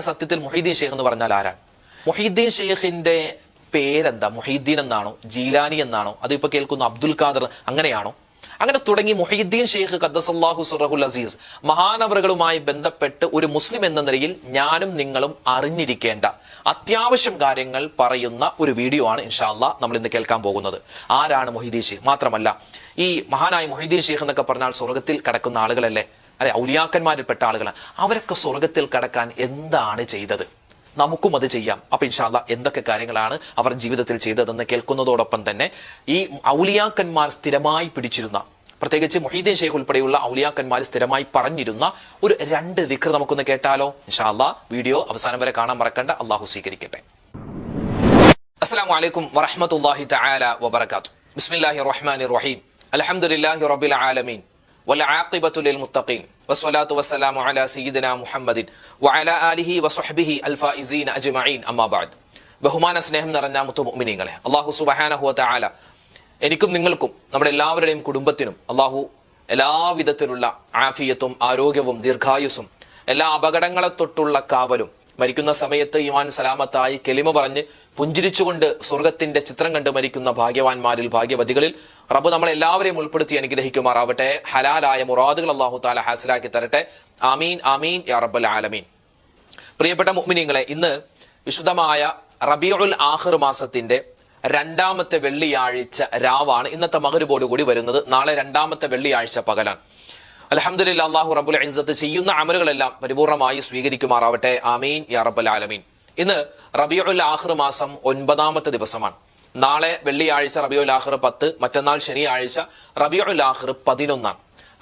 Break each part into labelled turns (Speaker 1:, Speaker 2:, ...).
Speaker 1: സത്യത്തിൽ മുഹീദ്ദീൻ ഷെയ്ഖ് എന്ന് പറഞ്ഞാൽ ആരാണ്? മുഹീദ്ദീൻ ഷെയ്ഖിന്റെ പേരെന്താ? മുഹീദ്ദീൻ എന്നാണോ, ജീലാനി എന്നാണോ, അതിപ്പോ കേൾക്കുന്ന അബ്ദുൽ ഖാദർ അങ്ങനെയാണോ? അങ്ങനെ തുടങ്ങി മുഹീദ്ദീൻ ഷെയ്ഖ് ഖദ്ദസല്ലാഹു സിറഹുൽ അസീസ് മഹാനവറുകളുമായി ബന്ധപ്പെട്ട് ഒരു മുസ്ലിം എന്ന നിലയിൽ ഞാനും നിങ്ങളും അറിഞ്ഞിരിക്കേണ്ട അത്യാവശ്യം കാര്യങ്ങൾ പറയുന്ന ഒരു വീഡിയോ ആണ് ഇൻഷാ അല്ലാഹ് നമ്മൾ ഇന്ന് കേൾക്കാൻ പോകുന്നത്. ആരാണ് മുഹീദ്ദീൻ ഷെയ്ഖ്? മാത്രമല്ല ഈ മഹാനായ മുഹീദ്ദീൻ ഷെയ്ഖ് എന്നൊക്കെ പറഞ്ഞാൽ സ്വർഗത്തിൽ കടക്കുന്ന ആളുകളല്ലേ, അല്ലെ, ഔലിയാക്കന്മാരിൽപ്പെട്ട ആളുകളാണ്. അവരൊക്കെ സ്വർഗത്തിൽ കടക്കാൻ എന്താണ് ചെയ്തത്? നമുക്കും അത് ചെയ്യാം. അപ്പൊ ഇൻഷാ അല്ലാഹ് എന്തൊക്കെ കാര്യങ്ങളാണ് അവർ ജീവിതത്തിൽ ചെയ്തതെന്ന് കേൾക്കുന്നതോടൊപ്പം തന്നെ ഈ ഔലിയാക്കന്മാർ സ്ഥിരമായി പിടിച്ചിരുന്ന, പ്രത്യേകിച്ച് മുഹീദ്ദീൻ ഷെയ്ഖ് ഉൾപ്പെടെയുള്ള ഔലിയാക്കന്മാർ സ്ഥിരമായി പറഞ്ഞിരുന്ന ഒരു 2 ദിക്ർ നമുക്കൊന്ന് കേട്ടാലോ? ഇൻഷാ അല്ലാഹ് വീഡിയോ അവസാനം വരെ കാണാൻ മറക്കണ്ട. അള്ളാഹു സ്വീകരിക്കട്ടെ. അസ്സലാമു അലൈക്കും വറഹ്മത്തുള്ളാഹി തആല വബറകാതുഹു. ബിസ്മില്ലാഹിർ റഹ്മാനിർ റഹീം. അൽഹംദുലില്ലാഹി റബ്ബിൽ ആലമീൻ വൽആഖിബത്തു ലിൽമുത്തഖീൻ വസ്സലാത്തു വസ്സലാമു അലാ സയ്യിദിനാ മുഹമ്മദിൻ വഅലാ ആലിഹി വസ്വഹ്ബിഹി അൽഫായിസീന അജ്മഈൻ. അമ്മാ ബഅദ്. ബഹുമാന സ്നേഹം നിറഞ്ഞ മുത്തുമുഅ്മിനീങ്ങളെ, അല്ലാഹു സുബ്ഹാനഹു വ തആല എനിക്കും നിങ്ങൾക്കും നമ്മുടെ എല്ലാവരുടെയും കുടുംബത്തിനും അല്ലാഹു എല്ലാവിധത്തിലുള്ള ആഫിയത്തും ആരോഗ്യവും ദീർഘായുസ്സും എല്ലാ അപകടങ്ങളെ തൊട്ടുള്ള കാവലും, മരിക്കുന്ന സമയത്ത് ഈമാൻ സലാമത്തായി കെലിമ പറഞ്ഞ് പുഞ്ചിരിച്ചുകൊണ്ട് സ്വർഗത്തിന്റെ ചിത്രം കണ്ട് മരിക്കുന്ന ഭാഗ്യവാന്മാരിൽ ഭാഗ്യവതികളിൽ റബ്ബ് നമ്മളെല്ലാവരെയും ഉൾപ്പെടുത്തി അനുഗ്രഹിക്കുമാറാവട്ടെ. ഹലാലായ മുറാദുകൾ അല്ലാഹു തആല ഹാസിലാക്കി തരട്ടെ. ആമീൻ ആമീൻ യാ റബ്ബൽ ആലമീൻ. പ്രിയപ്പെട്ട മുഅ്മിനീങ്ങളെ, ഇന്ന് വിശുദ്ധമായ റബീഉൽ ആഖിർ മാസത്തിന്റെ 2ാമത്തെ വെള്ളിയാഴ്ച രാവാണ്. ഇന്നത്തെ മഗ്‌രിബോട് കൂടി വരുന്നത്. നാളെ 2ാമത്തെ വെള്ളിയാഴ്ച പകലാണ്. അൽഹംദുലില്ലാഹ്, അല്ലാഹു റബ്ബുൽ ഇസ്സത്ത് ചെയ്യുന്ന അമലുകളെല്ലാം പരിപൂർണമായി സ്വീകരിക്കുമാറാവട്ടെ. ആമീൻ യാ റബ്ബൽ ആലമീൻ. ഇന്ന് റബീഉൽ ആഖിർ മാസം 9ാമത്തെ ദിവസമാണ്. നാളെ വെള്ളിയാഴ്ച റബീഉൽ ആഖിർ 10, മറ്റന്നാൾ ശനിയാഴ്ച റബീഉൽ ആഖിർ 11 ആണ്.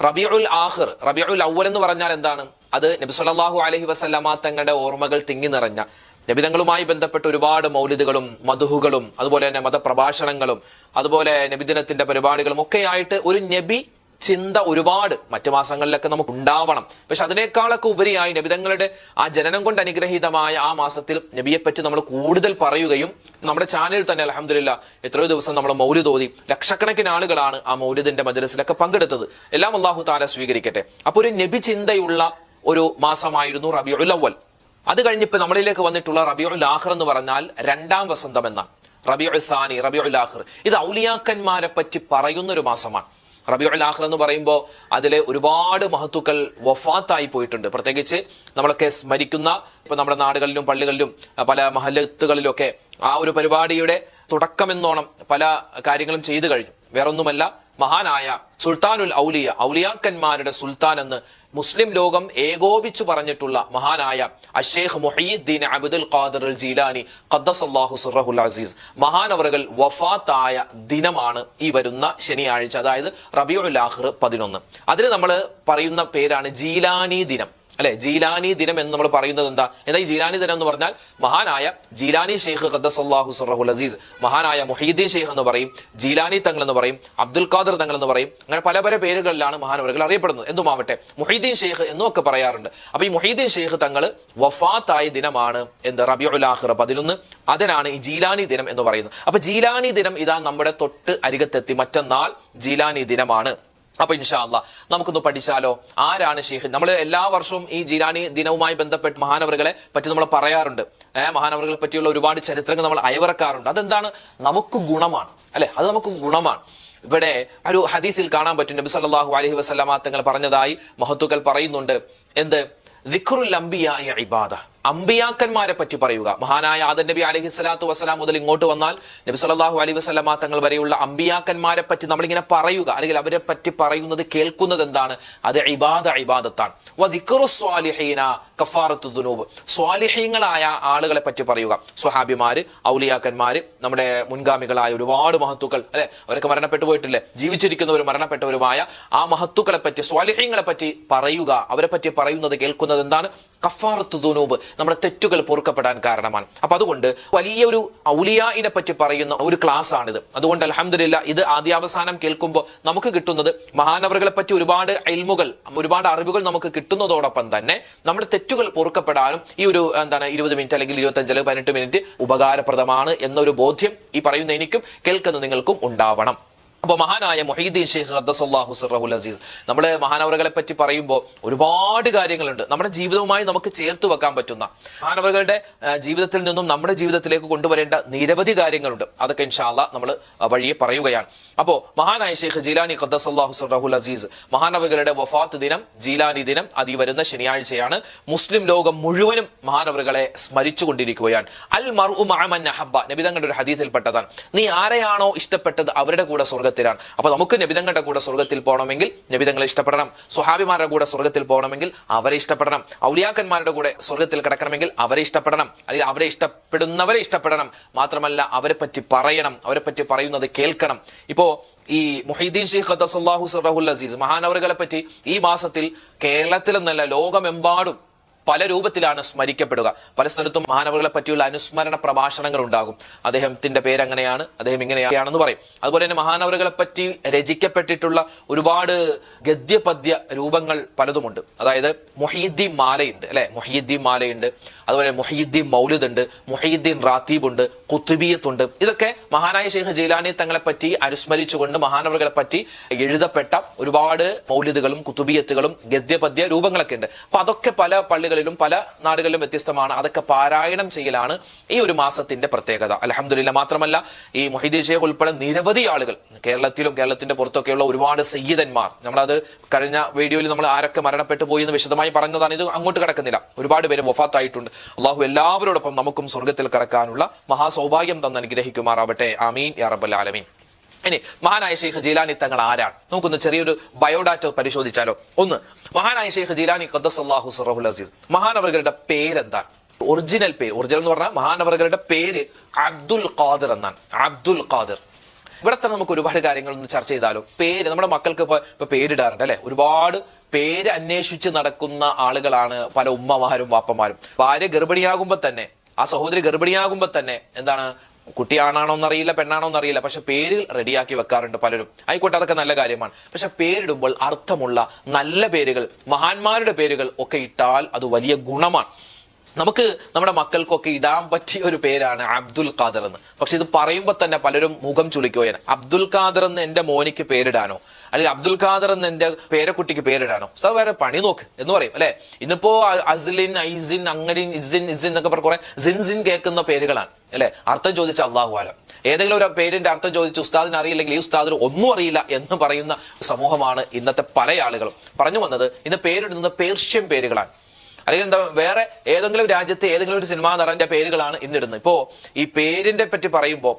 Speaker 1: റബീഉൽ ആഖിർ, റബീഉൽ അവ്വൽ എന്ന് പറഞ്ഞാൽ എന്താണ്? അത് നബി സല്ലല്ലാഹു അലൈഹി വസല്ലമ തങ്ങളുടെ ഓർമ്മകൾ തിങ്ങി നിറഞ്ഞ, നബിതങ്ങളുമായി ബന്ധപ്പെട്ട് ഒരുപാട് മൗലിദുകളും മദ്ഹുകളും അതുപോലെ തന്നെ മതപ്രഭാഷണങ്ങളും അതുപോലെ നബിദിനത്തിന്റെ പരിപാടികളും ഒക്കെ ആയിട്ട് ഒരു നബി ചിന്ത ഒരുപാട് മറ്റു മാസങ്ങളിലൊക്കെ നമുക്ക് ഉണ്ടാവണം. പക്ഷെ അതിനേക്കാളൊക്കെ ഉപരിയായി നബിതങ്ങളുടെ ആ ജനനം കൊണ്ട് അനുഗ്രഹീതമായ ആ മാസത്തിൽ നബിയെപ്പറ്റി നമ്മൾ കൂടുതൽ പറയുകയും നമ്മുടെ ചാനലിൽ തന്നെ അൽഹംദുലില്ലാഹ് എത്രയോ ദിവസം നമ്മൾ മൗലിദ് ഓതി ലക്ഷക്കണക്കിന് ആളുകളാണ് ആ മൗലിദിന്റെ മജ്‌ലിസിലൊക്കെ പങ്കെടുത്തത്. എല്ലാം അല്ലാഹു തആല സ്വീകരിക്കട്ടെ. അപ്പൊ ഒരു നബി ചിന്തയുള്ള ഒരു മാസമായിരുന്നു റബീഉൽ അവ്വൽ. അത് കഴിഞ്ഞിപ്പോ നമ്മളിലേക്ക് വന്നിട്ടുള്ള റബീഉൽ ആഖിർ എന്ന് പറഞ്ഞാൽ 2ാം വസന്തം എന്നാണ്. റബീഉൽ സാനി, റബീഉൽ ആഖിർ, ഇത് ഔലിയാക്കന്മാരെ പറ്റി പറയുന്ന ഒരു മാസമാണ്. റബീഉൽ ആഖിർ എന്ന് പറയുമ്പോൾ അതിലെ ഒരുപാട് മഹത്തുക്കൾ വഫാത്തായി പോയിട്ടുണ്ട്. പ്രത്യേകിച്ച് നമ്മളൊക്കെ സ്മരിക്കുന്ന, ഇപ്പൊ നമ്മുടെ നാടുകളിലും പള്ളികളിലും പല മഹല്ലത്തുകളിലും ഒക്കെ ആ ഒരു പരിപാടിയുടെ തുടക്കമെന്നോണം പല കാര്യങ്ങളും ചെയ്തു കഴിഞ്ഞു. വേറൊന്നുമല്ല, മഹാനായ സുൽത്താനുൽ ഔലിയ, ഔലിയാക്കന്മാരുടെ സുൽത്താൻ എന്ന് മുസ്ലിം ലോകം ഏകോപിച്ചു പറഞ്ഞിട്ടുള്ള മഹാനായ അശ്ശൈഖ് മുഹയ്യിദ്ദീൻ അബ്ദുൽ ഖാദിർ അൽ ജീലാനി ഖദ്ദസല്ലാഹു സിറഹുൽ അസീസ് മഹാനവറുകൾ വഫാത്തായ ദിനമാണ് ഈ വരുന്ന ശനിയാഴ്ച, അതായത് റബീഉൽ ആഖിർ 11. അതിന് നമ്മൾ പറയുന്ന പേരാണ് ജീലാനി ദിനം, അല്ലെ? ജീലാനി ദിനം എന്ന് നമ്മൾ പറയുന്നത് എന്താ ഈ ജീലാനി ദിനം എന്ന് പറഞ്ഞാൽ മഹാനായ ജീലാനി ഷെയ്ഖ് ഖദ്ദസല്ലാഹു സിറഹുൽ അസീസ്, മഹാനായ മുഹയ്യിദ്ദീൻ ഷെയ്ഖ് എന്ന് പറയും, ജീലാനി തങ്ങൾ എന്ന് പറയും, അബ്ദുൽ ഖാദിർ തങ്ങൾ എന്ന് പറയും. അങ്ങനെ പല പല പേരുകളിലാണ് മഹാനവറുകൾ അറിയപ്പെടുന്നത്. എന്തുമാവട്ടെ, മുഹയ്യിദ്ദീൻ ഷെയ്ഖ് എന്നൊക്കെ പറയാറുണ്ട്. അപ്പൊ ഈ മുഹയ്യിദ്ദീൻ ഷെയ്ഖ് തങ്ങൾ വഫാത്തായ ദിനമാണ് എന്ത്? റബീഉൽ ആഖിർ 11. അതിനാണ് ഈ ജീലാനി ദിനം എന്ന് പറയുന്നത്. അപ്പൊ ജീലാനി ദിനം ഇതാ നമ്മുടെ തൊട്ട് അരികത്തെത്തി. മറ്റന്നാൾ ജീലാനി ദിനമാണ്. അപ്പൊ ഇൻഷാ അല്ലാഹ് നമുക്കൊന്ന് പഠിച്ചാലോ? ആരാണ് ഷെയ്ഖ്? നമ്മൾ എല്ലാ വർഷവും ഈ ജീലാനി ദിനവുമായി ബന്ധപ്പെട്ട് മഹാനവറുകളെ പറ്റി നമ്മൾ പറയാറുണ്ട്. മഹാനവറുകളെ പറ്റിയുള്ള ഒരുപാട് ചരിത്രങ്ങൾ നമ്മൾ അയവിറക്കാറുണ്ട്. അതെന്താണ്? നമുക്ക് ഗുണമാണ്, അല്ലെ? അത് നമുക്ക് ഗുണമാണ്. ഇവിടെ ഒരു ഹദീസിൽ കാണാൻ പറ്റും, നബി സല്ലല്ലാഹു അലൈഹി വസല്ലമ തങ്ങൾ പറഞ്ഞതായി മഹത്തുക്കൾ പറയുന്നുണ്ട്. എന്ത്? ദിക്റുൽ അംബിയാഇ ഇബാദ, അമ്പിയാക്കന്മാരെ പറ്റി പറയുക. മഹാനായ ആദം നബി അലൈഹി സ്വലാത്തു വസ്സലാം മുതൽ ഇങ്ങോട്ട് വന്നാൽ നബി സല്ലല്ലാഹു അലൈഹി വസല്ലമ തങ്ങൾ വരെയുള്ള അമ്പിയാക്കന്മാരെ പറ്റി നമ്മളിങ്ങനെ പറയുക, അല്ലെങ്കിൽ അവരെ പറ്റി പറയുന്നത് കേൾക്കുന്നത് എന്താണ്? അത് ഇബാദത്താണ്. വദിക്റു സ്വാലിഹീന കഫാറത്തു ദുനൂബ്, സ്വാലിഹീങ്ങളായ ആളുകളെ പറ്റി പറയുക. സ്വഹാബിമാര്, ഔലിയാക്കന്മാര്, നമ്മുടെ മുൻഗാമികളായ ഒരുപാട് മഹത്തുക്കൾ, അല്ലെ? അവരൊക്കെ മരണപ്പെട്ടു പോയിട്ടില്ലേ? ജീവിച്ചിരിക്കുന്നവരും മരണപ്പെട്ടവരുമായ ആ മഹത്തുക്കളെ പറ്റി, സ്വാലിഹീങ്ങളെ പറ്റി പറയുക. അവരെ പറ്റി പറയുന്നത് കേൾക്കുന്നത് എന്താണ്? കഫാറത്തു ദുനൂബ്, നമ്മുടെ തെറ്റുകൾ പൊറുക്കപ്പെടാൻ കാരണമാണ്. അപ്പൊ അതുകൊണ്ട് വലിയൊരു ഔലിയായിനെ പറ്റി പറയുന്ന ഒരു ക്ലാസ് ആണിത്. അതുകൊണ്ട് അൽഹംദുലില്ലാഹ് ഇത് ആദ്യാവസാനം കേൾക്കുമ്പോൾ നമുക്ക് കിട്ടുന്നത് മഹാനവറുകളെ പറ്റി ഒരുപാട് ഇൽമുകൾ, ഒരുപാട് അറിവുകൾ നമുക്ക് കിട്ടുന്നതോടൊപ്പം തന്നെ നമ്മുടെ തെറ്റുകൾ പൊറുക്കപ്പെടാനും ഈ ഒരു 20 മിനിറ്റ് അല്ലെങ്കിൽ 25 അല്ലെങ്കിൽ 18 മിനിറ്റ് ഉപകാരപ്രദമാണ് എന്നൊരു ബോധ്യം ഈ പറയുന്ന എനിക്കും കേൾക്കുന്ന നിങ്ങൾക്കും ഉണ്ടാവണം. അപ്പൊ മഹാനായ മുഹീദ്ദീൻ ഷെയ്ഖ് ഖദ്ദസല്ലാഹു സിർറഹുൽ അസീസ്, നമ്മള് മഹാനവറുകളെ പറ്റി പറയുമ്പോൾ ഒരുപാട് കാര്യങ്ങളുണ്ട് നമ്മുടെ ജീവിതവുമായി നമുക്ക് ചേർത്ത് വെക്കാൻ പറ്റുന്ന. മഹാനവറുകളുടെ ജീവിതത്തിൽ നിന്നും നമ്മുടെ ജീവിതത്തിലേക്ക് കൊണ്ടുവരേണ്ട നിരവധി കാര്യങ്ങളുണ്ട്. അതൊക്കെ ഇൻഷാ അല്ലാഹ് നമ്മൾ വഴിയെ പറയുകയാണ്. അപ്പോ മഹാനായ ഷെയ്ഖ് ജീലാനി ഖദ്ദസല്ലാഹു സിർറഹുൽ അസീസ്, മഹാനവറുകളുടെ വഫാത്ത് ദിനം ജീലാനി ദിനം അത് ഈ വരുന്ന ശനിയാഴ്ചയാണ്. മുസ്ലിം ലോകം മുഴുവനും മഹാനവറുകളെ സ്മരിച്ചു കൊണ്ടിരിക്കുകയാണ്. അൽ മർഉ മഅ മൻ അഹബ്ബ, നബി തങ്ങളുടെ ഒരു ഹദീസിൽപ്പെട്ടതാണ്. നീ ആരെയാണോ ഇഷ്ടപ്പെട്ടത് അവരുടെ കൂടെ സ്വർഗ്ഗത്തിലാണ്. അപ്പൊ നമുക്ക് നബിതങ്ങളുടെ കൂടെ സ്വർഗ്ഗത്തിൽ പോകണമെങ്കിൽ നബിതങ്ങളെ ഇഷ്ടപ്പെടണം. സ്വഹാബിമാരുടെ കൂടെ സ്വർഗ്ഗത്തിൽ പോകണമെങ്കിൽ അവരെ ഇഷ്ടപ്പെടണം. ഔലിയാക്കന്മാരുടെ കൂടെ സ്വർഗ്ഗത്തിൽ കിടക്കണമെങ്കിൽ അവരെ ഇഷ്ടപ്പെടണം, അല്ലെങ്കിൽ അവരെ ഇഷ്ടപ്പെടുന്നവരെ ഇഷ്ടപ്പെടണം. മാത്രമല്ല അവരെ പറ്റി പറയണം, അവരെ പറ്റി പറയുന്നത് കേൾക്കണം. ഇപ്പോ ഈ മുഹീദ്ദീൻ ഷെയ്ഖ് ഖദ്ദസല്ലാഹു സിർറഹുൽ അസീസ് മഹാനവറുകളെ പറ്റി ഈ മാസത്തിൽ കേരളത്തിലെന്നല്ല ലോകമെമ്പാടും പല രൂപത്തിലാണ് സ്മരിക്കപ്പെടുക. പല സ്ഥലത്തും മഹാനവറുകളെ പറ്റിയുള്ള അനുസ്മരണ പ്രഭാഷണങ്ങൾ ഉണ്ടാകും. അദ്ദേഹത്തിന്റെ പേരങ്ങനെയാണ്, അദ്ദേഹം ഇങ്ങനെയാണെന്ന് പറയും. അതുപോലെ തന്നെ മഹാനവറുകളെ പറ്റി രചിക്കപ്പെട്ടിട്ടുള്ള ഒരുപാട് ഗദ്യപദ്യ രൂപങ്ങൾ പലതുമുണ്ട്. അതായത് മുഹീദ്ദീൻ മാലയുണ്ട്, അല്ലെ, മുഹീദ്ദീൻ മാലയുണ്ട്. അതുപോലെ മുഹീദ്ദീൻ മൗലിദ് ഉണ്ട്, മുഹീദ്ദീൻ റാത്തീബ് ഉണ്ട്, കുത്തുബിയത്തുണ്ട്. ഇതൊക്കെ മഹാനായ ഷെയ്ഖ് ജീലാനി തങ്ങളെ പറ്റി അനുസ്മരിച്ചുകൊണ്ട് മഹാനവറുകളെ പറ്റി എഴുതപ്പെട്ട ഒരുപാട് മൗലിദുകളും കുത്തുബിയത്തുകളും ഗദ്യപദ്യ രൂപങ്ങളൊക്കെ ഉണ്ട്. അപ്പൊ അതൊക്കെ പല പള്ളികളിലും പല നാടുകളിലും വ്യത്യസ്തമാണ്. അതൊക്കെ പാരായണം ചെയ്യലാണ് ഈ ഒരു മാസത്തിന്റെ പ്രത്യേകത. അൽഹംദുലില്ലാഹ്. മാത്രമല്ല ഈ മുഹീദ്ദീൻ ഷെയ്ഖ് ഉൾപ്പെടെ നിരവധി ആളുകൾ കേരളത്തിലും കേരളത്തിന്റെ പുറത്തൊക്കെയുള്ള ഒരുപാട് സയ്യിദന്മാർ, നമ്മളത് കഴിഞ്ഞ വീഡിയോയിൽ നമ്മൾ ആരൊക്കെ മരണപ്പെട്ടു പോയി എന്ന് വിശദമായി പറഞ്ഞതാണ്. ഇത് അങ്ങോട്ട് കിടക്കുന്നില്ല. ഒരുപാട് പേര് വഫാത്തായിട്ടുണ്ട്. അള്ളാഹു എല്ലാവരോടൊപ്പം നമുക്കും സ്വർഗ്ഗത്തിൽ കടക്കാനുള്ള മഹാസൗഭാഗ്യം തന്ന് അനുഗ്രഹിക്കുമാറാവട്ടെ. ആമീൻ യാ റബ്ബൽ ആലമീൻ. ഇനി മഹാനായ ഷെയ്ഖ് ജീലാനി തങ്ങൾ ആരാണ്? നമുക്കൊന്ന് ചെറിയൊരു ബയോഡാറ്റ പരിശോധിച്ചാലോ. ഒന്ന്, മഹാനായ ഷെയ്ഖ് ജീലാനി ഖദ്ദസല്ലാഹു സിർറഹുൽ അസീസ്, മഹാനവറുകളുടെ പേരെന്താണ്? ഒറിജിനൽ പേര്, ഒറിജിനൽ എന്ന് പറഞ്ഞാൽ മഹാനവറുകളുടെ പേര് അബ്ദുൽ ഖാദിർ എന്നാണ്. അബ്ദുൽ ഖാദിർ. ഇവിടെ തന്നെ നമുക്ക് ഒരുപാട് കാര്യങ്ങൾ ഒന്ന് ചർച്ച ചെയ്താലോ. പേര് നമ്മുടെ മക്കൾക്ക് ഇപ്പൊ പേരിടാറുണ്ട്, അല്ലെ? ഒരുപാട് പേര് അന്വേഷിച്ച് നടക്കുന്ന ആളുകളാണ് പല ഉമ്മമാരും വാപ്പമാരും. ഭാര്യ ഗർഭിണിയാകുമ്പോ തന്നെ, ആ സഹോദരി ഗർഭിണിയാകുമ്പോ തന്നെ എന്താണ്, കുട്ടിയാണാണോ എന്നറിയില്ല, പെണ്ണാണോ എന്നറിയില്ല, പക്ഷെ പേര് റെഡിയാക്കി വെക്കാറുണ്ട് പലരും. ആയിക്കോട്ടെ, അതൊക്കെ നല്ല കാര്യമാണ്. പക്ഷെ പേരിടുമ്പോൾ അർത്ഥമുള്ള നല്ല പേരുകൾ, മഹാന്മാരുടെ പേരുകൾ ഒക്കെ ഇട്ടാൽ അത് വലിയ ഗുണമാണ്. നമുക്ക് നമ്മുടെ മക്കൾക്കൊക്കെ ഇടാൻ പറ്റിയ ഒരു പേരാണ് അബ്ദുൽ ഖാദർ എന്ന്. പക്ഷെ ഇത് പറയുമ്പോൾ തന്നെ പലരും മുഖം ചുളിക്കുകയാണ്. അബ്ദുൽ ഖാദർ എന്ന് എന്റെ മോനിക്ക് പേരിടാനോ, അല്ലെങ്കിൽ അബ്ദുൽ ഖാദർ എന്ന് എന്റെ പേരക്കുട്ടിക്ക് പേരിടാനോ, അത് വേറെ പണി നോക്ക് എന്ന് പറയും, അല്ലെ? ഇന്നിപ്പോ അസ്ലിൻ, ഐസിൻ, അങ്ങനെ ഇസിൻ എന്നൊക്കെ പറഞ്ഞ കുറെ സിൻ കേൾക്കുന്ന പേരുകളാണ്, അല്ലെ? അർത്ഥം ചോദിച്ച അള്ളാഹു ആലം. ഏതെങ്കിലും ഒരു പേരിന്റെ അർത്ഥം ചോദിച്ച് ഉസ്താദിന് അറിയില്ലെങ്കിൽ ഈ ഉസ്താദിന് ഒന്നും അറിയില്ല എന്ന് പറയുന്ന സമൂഹമാണ് ഇന്നത്തെ പല ആളുകളും. പറഞ്ഞു വന്നത്, ഇന്ന് പേരിടുന്നത് പേർഷ്യൻ പേരുകളാണ്, അല്ലെങ്കിൽ എന്താ വേറെ ഏതെങ്കിലും രാജ്യത്തെ ഏതെങ്കിലും ഒരു സിനിമാ നടന്റെ പേരുകളാണ് ഇന്നിടുന്നത്. ഇപ്പോ ഈ പേരിന്റെ പറ്റി പറയുമ്പോൾ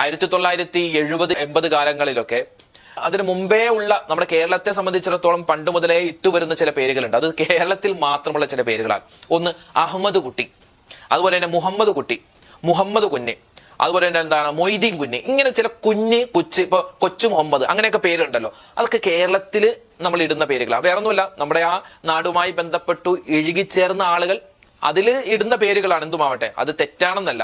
Speaker 1: 1970-80 കാലങ്ങളിലൊക്കെ, അതിന് മുമ്പേ ഉള്ള നമ്മുടെ കേരളത്തെ സംബന്ധിച്ചിടത്തോളം പണ്ട് മുതലേ ഇട്ടുവരുന്ന ചില പേരുകളുണ്ട്. അത് കേരളത്തിൽ മാത്രമുള്ള ചില പേരുകളാണ്. ഒന്ന് അഹമ്മദ് കുട്ടി, അതുപോലെ തന്നെ മുഹമ്മദ് കുട്ടി, മുഹമ്മദ് കുഞ്ഞ്, അതുപോലെ തന്നെ എന്താണ് മൊയ്തീൻ കുഞ്ഞ്. ഇങ്ങനെ ചില കുഞ്ഞ്, കൊച്ച്, ഇപ്പൊ കൊച്ചു മുഹമ്മദ്, അങ്ങനെയൊക്കെ പേരുണ്ടല്ലോ. അതൊക്കെ കേരളത്തില് നമ്മൾ ഇടുന്ന പേരുകളാണ്. വേറെ ഒന്നുമില്ല, നമ്മുടെ ആ നാടുമായി ബന്ധപ്പെട്ടു ഇഴുകിച്ചേർന്ന ആളുകൾ അതിൽ ഇടുന്ന പേരുകളാണ്. എന്തുമാവട്ടെ, അത് തെറ്റാണെന്നല്ല.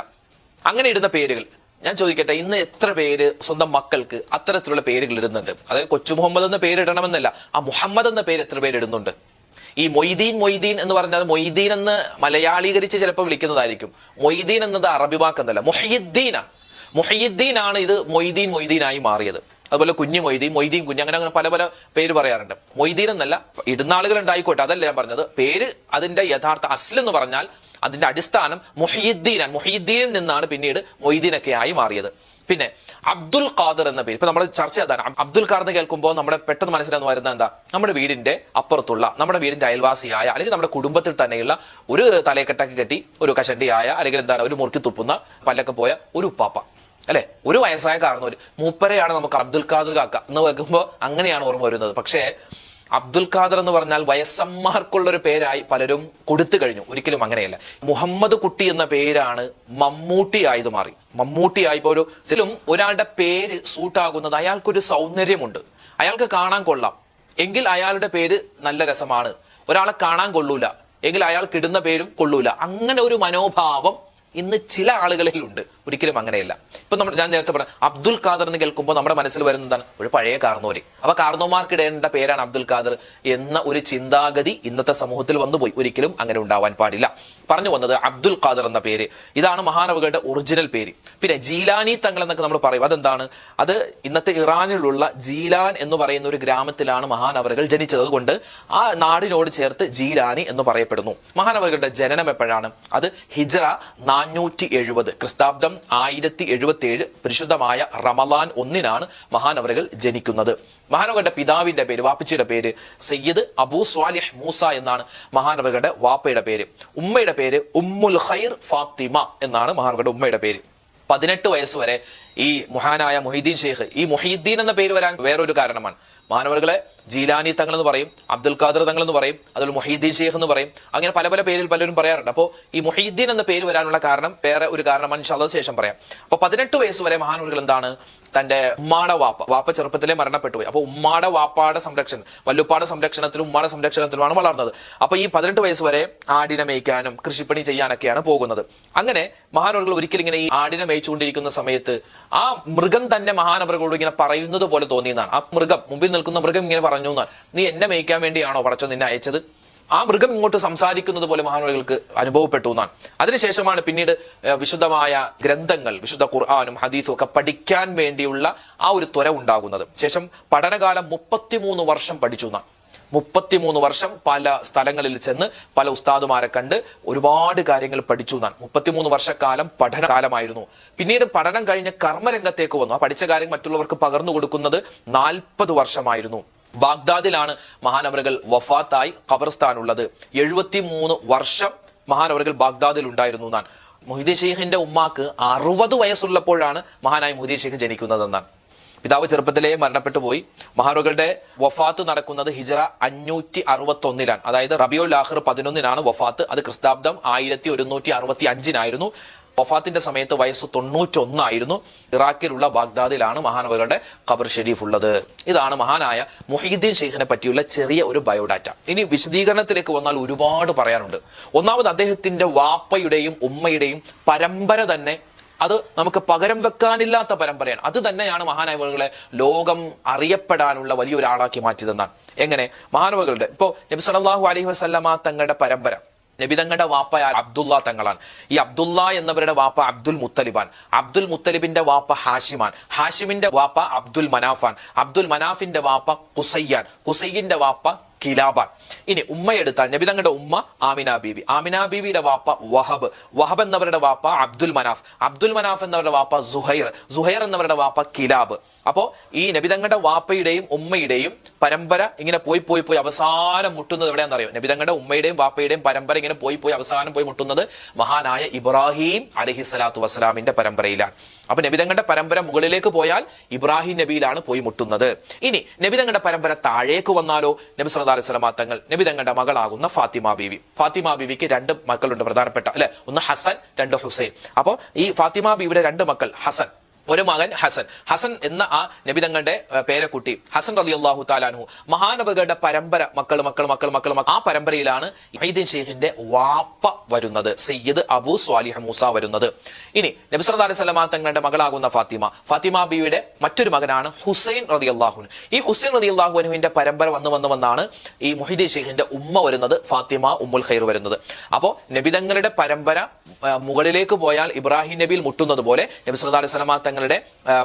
Speaker 1: അങ്ങനെ ഇടുന്ന പേരുകൾ ഞാൻ ചോദിക്കട്ടെ, ഇന്ന് എത്ര പേര് സ്വന്തം മക്കൾക്ക് അത്തരത്തിലുള്ള പേരുകൾ ഇടുന്നുണ്ട്? അതായത് കൊച്ചു മുഹമ്മദ് എന്ന പേരിടണമെന്നല്ല, ആ മുഹമ്മദ് എന്ന പേര് എത്ര പേര് ഇടുന്നുണ്ട്? ഈ മൊയ്തീൻ എന്ന് പറഞ്ഞാൽ മൊയ്തീൻ എന്ന് മലയാളീകരിച്ച് ചിലപ്പോൾ വിളിക്കുന്നതായിരിക്കും. മൊയ്തീൻ എന്നത് അറബി വാക്കെന്നല്ല, മുഹയ്യിദ്ദീനാണ് ഇത് മൊയ്തീനായി മാറിയത്. അതുപോലെ കുഞ്ഞു മൊയ്തീൻ കുഞ്ഞ്, അങ്ങനെ പല പല പേര് പറയാറുണ്ട്. മൊയ്തീൻ എന്നല്ല, ഇടുന്ന ആളുകൾ ഉണ്ടായിക്കോട്ടെ, അതല്ല ഞാൻ പറഞ്ഞത്. പേര് അതിന്റെ യഥാർത്ഥ അസ്ൽ എന്ന് പറഞ്ഞാൽ അതിന്റെ അടിസ്ഥാനം മുഹയ്യിദ്ദീനാണ്. മുഹയ്യിദ്ദീനിൽ നിന്നാണ് പിന്നീട് മൊയ്തീനൊക്കെ ആയി മാറിയത്. പിന്നെ അബ്ദുൽ ഖാദർ എന്ന പേര്, ഇപ്പൊ നമ്മൾ ചർച്ച ചെയ്താണ്. അബ്ദുൽ ഖാദർ കേൾക്കുമ്പോൾ നമ്മുടെ പെട്ടെന്ന് മനസ്സിലാന്ന് വരുന്നത് എന്താ? നമ്മുടെ വീടിന്റെ അപ്പുറത്തുള്ള, നമ്മുടെ വീടിന്റെ അയൽവാസിയായ, അല്ലെങ്കിൽ നമ്മുടെ കുടുംബത്തിൽ തന്നെയുള്ള ഒരു തലയെക്കെട്ടൊക്കെ കെട്ടി ഒരു കഷണ്ടിയായ, അല്ലെങ്കിൽ എന്താണ് ഒരു മുറുക്കി തുപ്പുന്ന പല്ലൊക്കെ പോയ ഒരു ഉപ്പാപ്പ, അല്ലെ? ഒരു വയസ്സായ കാരണവര്, മൂപ്പരെയാണ് നമുക്ക് അബ്ദുൽ ഖാദർ കാക്ക എന്ന് വെക്കുമ്പോൾ അങ്ങനെയാണ് ഓർമ്മ വരുന്നത്. പക്ഷേ അബ്ദുൽ ഖാദർ എന്ന് പറഞ്ഞാൽ വയസ്സന്മാർക്കുള്ളൊരു പേരായി പലരും കൊടുത്തു കഴിഞ്ഞു. ഒരിക്കലും അങ്ങനെയല്ല. മുഹമ്മദ് കുട്ടി എന്ന പേരാണ് മമ്മൂട്ടി ആയത് മാറി. മമ്മൂട്ടിയായി ഇപ്പോൾ ഒരാളുടെ പേര് സൂട്ടാകുന്നത് അയാൾക്കൊരു സൗന്ദര്യമുണ്ട്, അയാൾക്ക് കാണാൻ കൊള്ളാം എങ്കിൽ അയാളുടെ പേര് നല്ല രസമാണ്. ഒരാളെ കാണാൻ കൊള്ളൂല എങ്കിൽ അയാൾക്ക് ഇടുന്ന പേരും കൊള്ളൂല. അങ്ങനെ ഒരു മനോഭാവം ഇന്ന് ചില ആളുകളിലുണ്ട്. ഒരിക്കലും അങ്ങനെയല്ല. ഇപ്പൊ ഞാൻ നേരത്തെ പറഞ്ഞ അബ്ദുൽ ഖാദർ എന്ന് കേൾക്കുമ്പോൾ നമ്മുടെ മനസ്സിൽ വരുന്നതാണ് ഒരു പഴയ കാർന്നോര്. അപ്പൊ കാർന്നോമാർക്കിടേണ്ട പേരാണ് അബ്ദുൽ ഖാദർ എന്ന ഒരു ചിന്താഗതി ഇന്നത്തെ സമൂഹത്തിൽ വന്നുപോയി. ഒരിക്കലും അങ്ങനെ ഉണ്ടാവാൻ പാടില്ല. പറഞ്ഞു വന്നത് അബ്ദുൽ ഖാദർ എന്ന പേര്, ഇതാണ് മഹാനവകളുടെ ഒറിജിനൽ പേര്. പിന്നെ ജീലാനി തങ്ങൾ എന്നൊക്കെ നമ്മൾ പറയും. അതെന്താണ്? അത് ഇന്നത്തെ ഇറാനിലുള്ള ജീലാൻ എന്ന് പറയുന്ന ഒരു ഗ്രാമത്തിലാണ് മഹാനവറുകൾ ജനിച്ചത്. അതുകൊണ്ട് ആ നാടിനോട് ചേർത്ത് ജീലാനി എന്ന് പറയപ്പെടുന്നു. മഹാനവറുകളുടെ ജനനം എപ്പോഴാണ്? അത് ഹിജ്റ 470 ക്രിസ്താബ്ദം 1077 പരിശുദ്ധമായ റമളാൻ 1 മഹാനവറുകൾ ജനിക്കുന്നത്. മഹാനവറുടെ പിതാവിന്റെ പേര്, വാപ്പച്ചിയുടെ പേര് സയ്യിദ് അബൂ സ്വാലിഹ് മൂസ എന്നാണ് മഹാനവറുടെ വാപ്പയുടെ പേര്. ഉമ്മയുടെ പേര് ഉമ്മുൽ ഖൈർ ഫാത്തിമ എന്നാണ് മഹാനവറുടെ ഉമ്മയുടെ പേര്. 18 വയസ്സ് വരെ ഈ മഹാനായ മുഹീദ്ദീൻ ഷെയ്ഖ്, ഈ മുഹീദ്ദീൻ എന്ന പേര് വരാൻ വേറൊരു കാരണമാണ്. മഹാനവറുകളെ ജീലാനി തങ്ങൾ എന്ന് പറയും, അബ്ദുൽ ഖാദർ തങ്ങൾ എന്ന് പറയും, അതുപോലെ മുഹീദ്ദീൻ ഷെയ്ഖ് എന്ന് പറയും. അങ്ങനെ പല പല പേരിൽ പലരും പറയാറുണ്ട്. അപ്പോൾ ഈ മുഹീദ്ദീൻ എന്ന പേര് വരാനുള്ള കാരണം വേറെ ഒരു കാരണമാണ്. ഇൻഷാല്ലാഹ് ശേഷം പറയാം. അപ്പൊ 18 വയസ്സ് വരെ മഹാനവറുകൾ എന്താണ്? തന്റെ ഉമ്മാടെ വാപ്പ ചെറുപ്പത്തിലെ മരണപ്പെട്ടു പോയി. അപ്പൊ ഉമ്മാടെ വാപ്പാടെ സംരക്ഷണം, വല്ലുപ്പാടെ സംരക്ഷണത്തിലും ഉമ്മാടെ സംരക്ഷണത്തിലുമാണ് വളർന്നത്. അപ്പൊ ഈ 18 വയസ്സ് വരെ ആടിനെ മേയ്ക്കാനും കൃഷിപ്പണി ചെയ്യാനൊക്കെയാണ് പോകുന്നത്. അങ്ങനെ മഹാനവറുകൾ ഒരിക്കലും ഇങ്ങനെ ഈ ആടിനെ മേയിച്ചുകൊണ്ടിരിക്കുന്ന സമയത്ത് ആ മൃഗം തന്നെ മഹാനവറുകളോട് ഇങ്ങനെ പറയുന്നത് പോലെ തോന്നിയെന്നാണ്. ആ മൃഗം, മുമ്പിൽ നിൽക്കുന്ന മൃഗം ഇങ്ങനെ പറഞ്ഞു എന്നാണ്, നീ എന്നെ മേയ്ക്കാൻ വേണ്ടിയാണോ പടച്ചോൻ നിന്നെ അയച്ചത്? ആ മൃഗം ഇങ്ങോട്ട് സംസാരിക്കുന്നത് പോലെ മഹാനവറുകൾക്ക് അനുഭവപ്പെട്ടു എന്നാണ്. അതിനുശേഷമാണ് പിന്നീട് വിശുദ്ധമായ ഗ്രന്ഥങ്ങൾ, വിശുദ്ധ ഖുർആനും ഹദീസും ഒക്കെ പഠിക്കാൻ വേണ്ടിയുള്ള ആ ഒരു ത്വര ഉണ്ടാകുന്നത്. ശേഷം പഠനകാലം 33 വർഷം പഠിച്ചു എന്നാണ്. 33 വർഷം പല സ്ഥലങ്ങളിൽ ചെന്ന് പല ഉസ്താദുമാരെ കണ്ട് ഒരുപാട് കാര്യങ്ങൾ പഠിച്ചു എന്നാണ്. 33 വർഷക്കാലം പഠനകാലമായിരുന്നു. പിന്നീട് പഠനം കഴിഞ്ഞ് കർമ്മരംഗത്തേക്ക് വന്നു. ആ പഠിച്ച കാര്യം മറ്റുള്ളവർക്ക് പകർന്നു കൊടുക്കുന്നത് 40 വർഷമായിരുന്നു. ബാഗ്ദാദിലാണ് മഹാനവറുകൾ വഫാത്തായി ഖബർസ്ഥാനുള്ളത്. 73 വർഷം മഹാനവറുകൾ ബാഗ്ദാദിൽ ഉണ്ടായിരുന്നു എന്നാണ്. മുഹീദ്ദീൻ ഷെയ്ഖിന്റെ ഉമ്മാക്ക് 60 വയസ്സുള്ളപ്പോഴാണ് മഹാനായ മുഹീദ്ദീൻ ഷെയ്ഖ് ജനിക്കുന്നതെന്നാണ്. പിതാവ് ചെറുപ്പത്തിലേ മരണപ്പെട്ടു പോയി. മഹാനവറുകളുടെ വഫാത്ത് നടക്കുന്നത് ഹിജ്റ 561 അതായത് റബിയുൽ ആഖിർ 11 വഫാത്ത്. അത് ക്രിസ്താബ്ദം 1165 വഫാത്തിന്റെ സമയത്ത് വയസ്സ് 91 ഇറാഖിലുള്ള ബാഗ്ദാദിലാണ് മഹാനവറുകളുടെ ഖബർ ഷരീഫ് ഉള്ളത്. ഇതാണ് മഹാനായ മുഹീദ്ദീൻ ഷെയ്ഖിനെ പറ്റിയുള്ള ചെറിയ ഒരു ബയോഡാറ്റ. ഇനി വിശദീകരണത്തിലേക്ക് വന്നാൽ ഒരുപാട് പറയാനുണ്ട്. ഒന്നാമത് അദ്ദേഹത്തിന്റെ വാപ്പയുടെയും ഉമ്മയുടെയും പരമ്പര തന്നെ അത് നമുക്ക് പകരം വെക്കാനില്ലാത്ത പരമ്പരയാണ്. അത് തന്നെയാണ് മഹാനവറുകളെ ലോകം അറിയപ്പെടാനുള്ള വലിയൊരാളാക്കി മാറ്റിയതെന്നാണ്. എങ്ങനെ? മഹാനവറുകളുടെ ഇപ്പോ നബി സല്ലല്ലാഹു അലൈഹി വസല്ലമ തങ്ങളുടെ പരമ്പര, നബി തങ്ങളുടെ വാപ്പ അബ്ദുള്ള തങ്ങളാണ്. ഈ അബ്ദുള്ള എന്നവരുടെ വാപ്പ അബ്ദുൽ മുത്തലിബാൻ, അബ്ദുൽ മുത്തലിബിന്റെ വാപ്പ ഹാഷിമാൻ, ഹാഷിമിന്റെ വാപ്പ അബ്ദുൽ മനാഫാൻ, അബ്ദുൽ മനാഫിന്റെ വാപ്പ ഖുസയ്യാൻ, ഖുസയ്യിന്റെ വാപ്പ കിലാബാൻ. ഇനി ഉമ്മയെടുത്താൽ നബി തങ്ങളുടെ ഉമ്മ ആമിന ബീവി, ആമിന ബീവിയുടെ വാപ്പ വഹബ്, വഹബ് എന്നവരുടെ വാപ്പ അബ്ദുൽ മനാഫ്, അബ്ദുൽ മനാഫ് എന്നവരുടെ വാപ്പ സുഹൈർ, സുഹൈർ എന്നവരുടെ വാപ്പ കിലാബ്. അപ്പോ ഈ നബി തങ്ങളുടെ വാപ്പയുടെയും ഉമ്മയുടെയും പരമ്പര ഇങ്ങനെ പോയി അവസാനം മുട്ടുന്നത് എവിടെയാണെന്നറിയോ? നബി തങ്ങളുടെ ഉമ്മയുടെയും വാപ്പയുടെയും പരമ്പര ഇങ്ങനെ പോയി അവസാനം മുട്ടുന്നത് മഹാനായ ഇബ്രാഹിം അലൈഹിസ്സലാത്തു വസ്സലാമിന്റെ പരമ്പരയിലാണ്. അപ്പൊ നബി തങ്ങളുടെ പരമ്പര മുകളിലേക്ക് പോയാൽ ഇബ്രാഹിം നബിയിലാണ് പോയി മുട്ടുന്നത്. ഇനി നബി തങ്ങളുടെ പരമ്പര താഴേക്ക് വന്നാലോ? നബി സല്ലല്ലാഹു അലൈഹി വസല്ലം തങ്ങൾ, നബി തങ്ങളുടെ മകളാകുന്ന ഫാത്തിമ ബീവി. ഫാത്തിമ ബീവിക്ക് 2 മക്കളുണ്ട്, പ്രധാനപ്പെട്ട അല്ലെ, ഒന്ന് ഹസൻ, 2 ഹുസൈൻ. അപ്പോ ഈ ഫാത്തിമ ബീവിയുടെ 2 മക്കൾ, ഹസൻ, ഒരു മകൻ ഹസൻ. ഹസൻ എന്ന ആ നബി തങ്ങളുടെ പേരക്കുട്ടി ഹസൻ റളിയല്ലാഹു തആല അൻഹു മഹാനവറുകളുടെ പരമ്പര മക്കൾ ആ പരമ്പരയിലാണ് മുഹീദ്ദീൻ ഷെയ്ഖിന്റെ വാപ്പ വരുന്നത്, സയ്യിദ് അബൂ സ്വാലിഹ് മൂസ വരുന്നത്. ഇനി നബി സല്ലല്ലാഹു അലൈഹി വസല്ലം തങ്ങളുടെ മകളാകുന്ന ഫാത്തിമ ബീവിയുടെ മറ്റൊരു മകനാണ് ഹുസൈൻ റളിയല്ലാഹു അൻഹു. ഈ ഹുസൈൻ റളിയല്ലാഹു അൻഹുവിന്റെ പരമ്പര വന്നാണ് ഈ മുഹീദ്ദീൻ ഷെയ്ഖിന്റെ ഉമ്മ വരുന്നത്, ഫാത്തിമ ഉമ്മുൽ ഖൈർ വരുന്നത്. അപ്പോ നബി തങ്ങളുടെ പരമ്പര മുകളിലേക്ക് പോയാൽ ഇബ്രാഹിം നബിയിൽ മുട്ടുന്നത് പോലെ നബി സല്ലല്ലാഹു അലൈഹി വസല്ലം തങ്ങളുടെ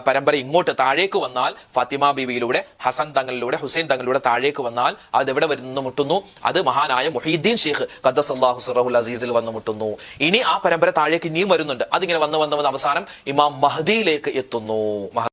Speaker 1: പരമ്പര ഇങ്ങോട്ട് താഴേക്ക് വന്നാൽ ഫാത്തിമ ബീവിയിലൂടെ, ഹസൻ തങ്ങളിലൂടെ, ഹുസൈൻ തങ്ങളിലൂടെ താഴേക്ക് വന്നാൽ അത് എവിടെ വരുന്നു മുട്ടുന്നു? അത് മഹാനായ മുഹീദ്ദീൻ ഷെയ്ഖ് ഖദ്ദസല്ലാഹു സിറഹുൽ അസീസിൽ വന്ന് മുട്ടുന്നു. ഇനി ആ പരമ്പര താഴേക്ക് ഇനിയും വരുന്നുണ്ട്. അതിങ്ങനെ വന്ന് അവസാനം ഇമാം മഹ്ദിയിലേക്ക് എത്തുന്നു.